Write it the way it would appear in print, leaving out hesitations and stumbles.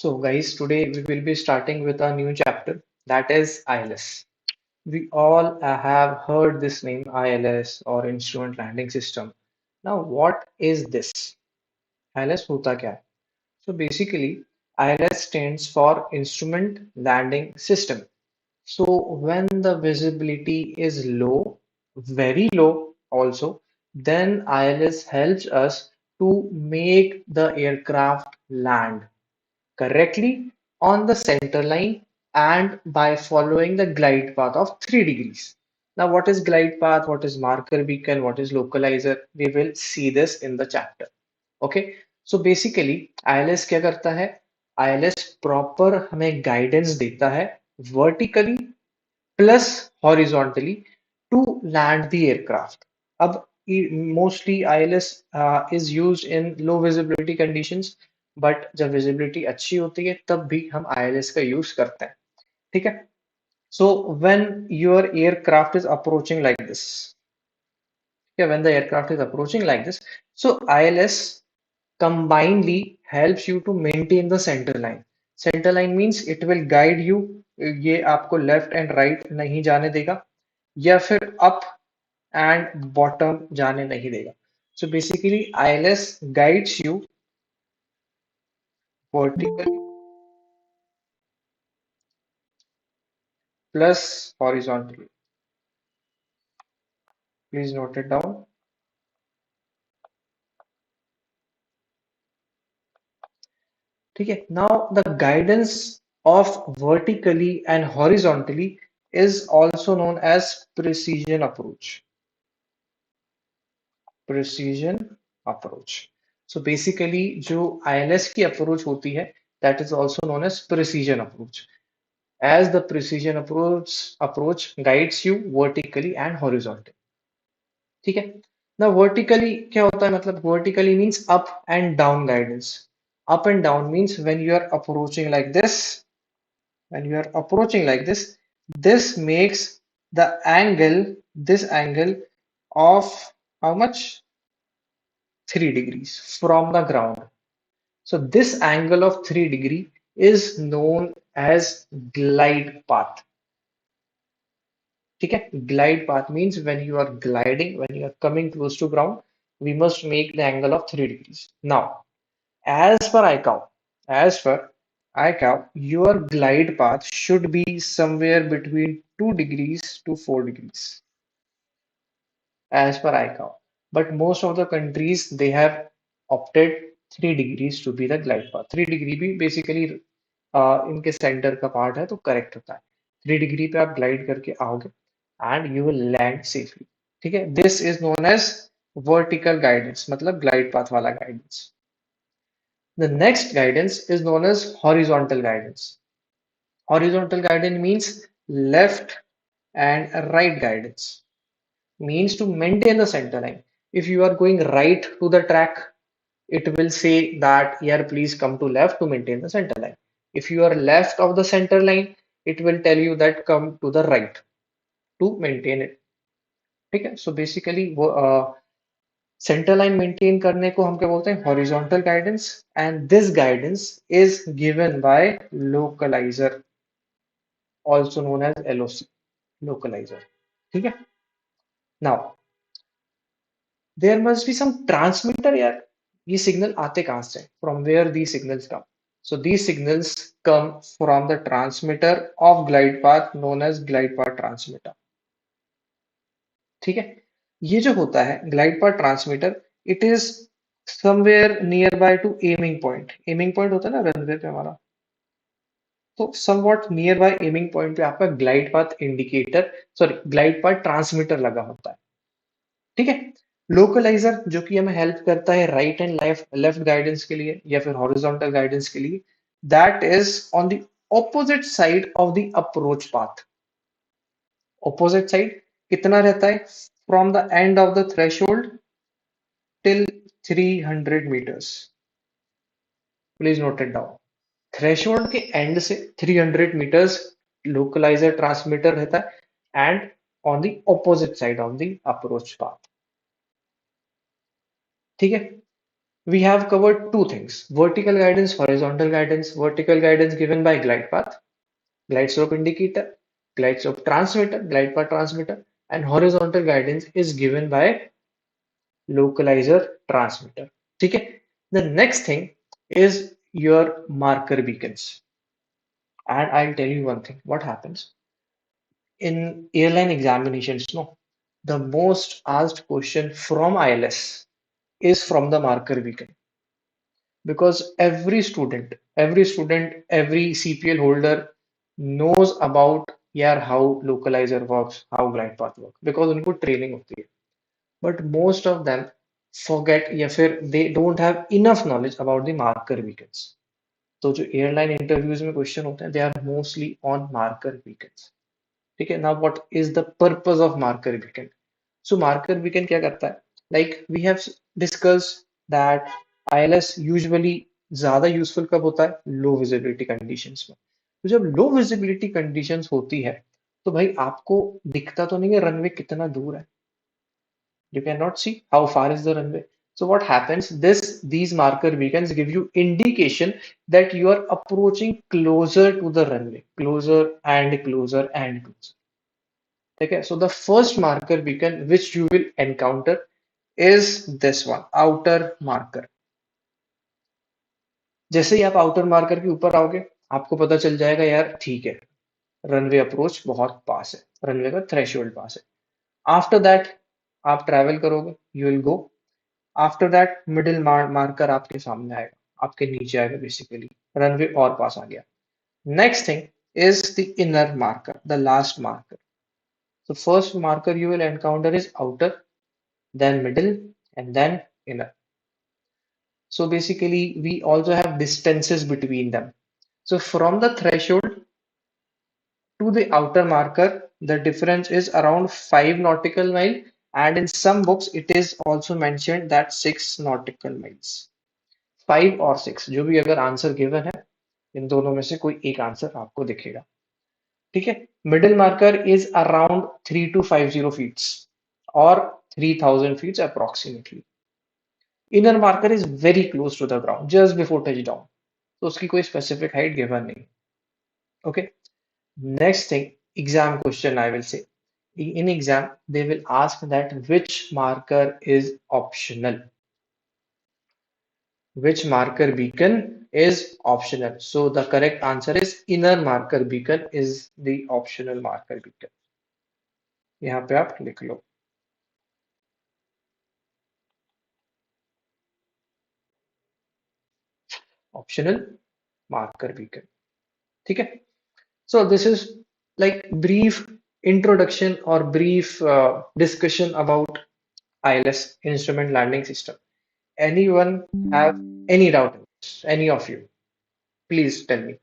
So, guys, today we will be starting with a new chapter that is ILS. We all have heard this name ILS or Instrument Landing System. Now, what is this? ILS होता क्या है? So, basically, ILS stands for Instrument Landing System. So, when the visibility is low, very low also, then ILS helps us to make the aircraft land correctly on the center line and by following the glide path of 3 degrees. Now, what is glide path? What is marker beacon? What is localizer? We will see this in the chapter. Okay. So basically, ILS क्या करता है? ILS proper हमें guidance देता है vertically plus horizontally to land the aircraft. अब mostly ILS is used in low visibility conditions, but जब visibility अच्छी होती है तब भी हम ILS का use करते हैं. ठीक है? So when your aircraft is approaching like this, yeah, when the aircraft is approaching like this, so ILS combinedly helps you to maintain the center line. Center line means it will guide you. ये आपको left and right नहीं जाने देगा या फिर up and bottom जाने नहीं देगा. So basically ILS guides you vertically plus horizontally. Please note it down. ठीक है. Now the guidance of vertically and horizontally is also known as precision approach. Precision approach. So basically जो ILS की approach होती है that is also known as precision approach. As the precision approach guides you vertically and horizontally. ठीक है. Now vertically क्या होता है? मतलब vertically means up and down guidance. Up and down means when you are approaching like this, when you are approaching like this makes the angle, this angle of how much? 3 degrees from the ground. So this angle of 3 degree is known as glide path. ठीक है. Glide path means when you are gliding, when you are coming close to ground, we must make the angle of 3 degrees. Now, as per ICAO, as per ICAO, your glide path should be somewhere between 2 degrees to 4 degrees as per ICAO. But most of the countries they have opted 3 degrees to be the glide path. 3 degree भी basically इनके centre का part है तो correct होता है. 3 degree पे आप glide करके आओगे and you will land safely. ठीक है. This is known as vertical guidance, मतलब ग्लाइड पाथ वाला guidance. The next guidance is known as horizontal guidance. Horizontal guidance means left and right guidance, means to maintain the center line. If you are going right to the track, it will say that here please come to left to maintain the center line. If you are left of the center line, it will tell you that come to the right to maintain it. ठीक है. So basically वो center line maintain करने को हम क्या बोलते हैं? Horizontal guidance, and this guidance is given by localizer, also known as LOC, localizer. ठीक है. Now there must be some transmitter यार. ये सिग्नल आते कहाँ से? From where these signals come? So these signals come from the transmitter of glide path known as glide path transmitter. ठीक है. ये जो होता है glide path transmitter, it is somewhere nearby to aiming point. Aiming point होता है ना runway पे हमारा. तो somewhat nearby aiming point पे आपका glide path indicator, sorry, glide path transmitter लगा होता है. ठीक है. लोकलाइजर जो कि हमें हेल्प करता है right and left left guidance के लिए या फिर हॉरिजॉन्टल गाइडेंस के लिए, that is on the opposite side of the approach path. Opposite side कितना रहता है? From the end of the threshold till 300 meters. Please note it down. Threshold के एंड से 300 meters लोकलाइजर ट्रांसमीटर रहता है and on the opposite side of the approach path. ठीक है. We have covered two things: vertical guidance, horizontal guidance. Vertical guidance given by glide path, glide slope indicator, glide slope transmitter, glide path transmitter, and horizontal guidance is given by localizer transmitter. ठीक है? The next thing is your marker beacons. And I'll tell you one thing, what happens in airline examinations, no, the most asked question from ILS is from the marker beacon, because every CPL holder knows about यार how localizer works, how glide path works, because उनको training होती है. But most of them forget या फिर they don't have enough knowledge about the marker beacons. तो जो airline interviews में question होते हैं, they are mostly on marker beacons. ठीक है? Now what is the purpose of marker beacon? So marker beacon क्या करता है? Like we have discussed that ILS usually ज्यादा यूजफुल कब होता है? लो विजिबिलिटी कंडीशंस में. तो जब लो विजिबिलिटी कंडीशंस होती है, तो भाई आपको दिखता तो नहीं है रनवे कितना दूर है. You cannot see how far is the runway. So what happens? These marker beacons give you indication that you are approaching closer to the runway, closer and closer and closer. Okay, so the first marker beacon which you will encounter is this one, outer marker. जैसे ही आप outer marker के ऊपर आओगे, आपको पता चल जाएगा यार ठीक है, रनवे अप्रोच बहुत पास है, रनवे का थ्रेशोल्ड पास है. आफ्टर दैट आप ट्रैवल करोगे, you will go. After that middle marker आपके सामने आएगा, आपके नीचे आएगा, बेसिकली रनवे और पास आ गया. Next thing is the inner marker, the last marker. So first marker you will encounter is outer, then middle, and then inner. So basically we also have distances between them. So from the threshold to the outer marker, the difference is around 5 nautical mile, and in some books it is also mentioned that 6 nautical miles. 5 और 6 जो भी अगर answer given है, इन दोनों में से कोई एक आंसर आपको दिखेगा. ठीक है? मिडिल मार्कर इज अराउंड 3250 और 3000 feet approximately. Inner marker is very close to the ground, just before touch down, तो उसकी कोई स्पेसिफिक हाइट गिवन नहीं. Okay. Next thing, exam question I will say. In exam, they will ask that which marker is optional. Which marker beacon is optional? So the correct answer is inner marker beacon is the optional marker beacon. यहाँ पे आप लिख लो. Optional marker beacon. ठीक है? So this is like brief introduction or brief discussion about ILS, instrument landing system. Anyone have any doubt? Any of you? Please tell me.